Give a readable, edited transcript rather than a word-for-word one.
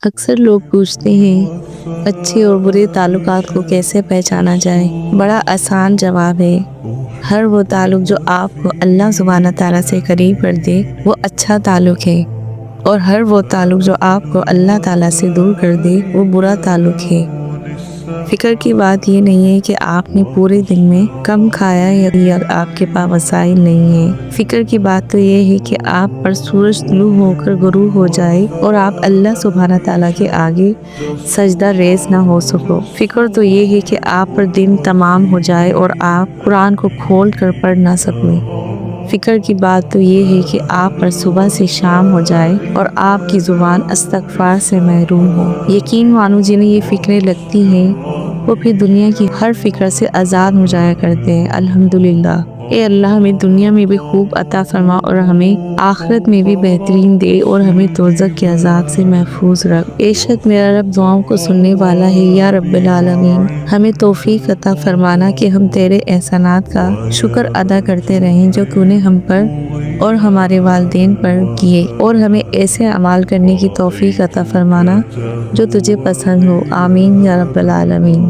اکثر لوگ پوچھتے ہیں اچھے اور برے تعلقات کو کیسے پہچانا جائے۔ بڑا آسان جواب ہے، ہر وہ تعلق جو آپ کو اللہ سبحانہ تعالیٰ سے قریب کر دے وہ اچھا تعلق ہے، اور ہر وہ تعلق جو آپ کو اللہ تعالیٰ سے دور کر دے وہ برا تعلق ہے۔ فکر کی بات یہ نہیں ہے کہ آپ نے پورے دن میں کم کھایا یا آپ کے پاس وسائل نہیں ہیں۔ فکر کی بات تو یہ ہے کہ آپ پر سورج طلوع ہو کر غروب ہو جائے اور آپ اللہ سبحانہ تعالیٰ کے آگے سجدہ ریز نہ ہو سکو۔ فکر تو یہ ہے کہ آپ پر دن تمام ہو جائے اور آپ قرآن کو کھول کر پڑھ نہ سکیں۔ فکر کی بات تو یہ ہے کہ آپ پر صبح سے شام ہو جائے اور آپ کی زبان استغفار سے محروم ہو۔ یقین مانو جنہیں یہ فکریں لگتی ہیں وہ پھر دنیا کی ہر فکر سے آزاد ہو جایا کرتے ہیں۔ الحمدللہ۔ اے اللہ ہمیں دنیا میں بھی خوب عطا فرما اور ہمیں آخرت میں بھی بہترین دے اور ہمیں دوزخ کے عذاب سے محفوظ رکھ۔ بے شک میرا رب دعاؤں کو سننے والا ہے۔ یا رب العالمین ہمیں توفیق عطا فرمانا کہ ہم تیرے احسانات کا شکر ادا کرتے رہیں جو تو نے ہم پر اور ہمارے والدین پر کیے، اور ہمیں ایسے اعمال کرنے کی توفیق عطا فرمانا جو تجھے پسند ہو۔ آمین یا رب العالمین۔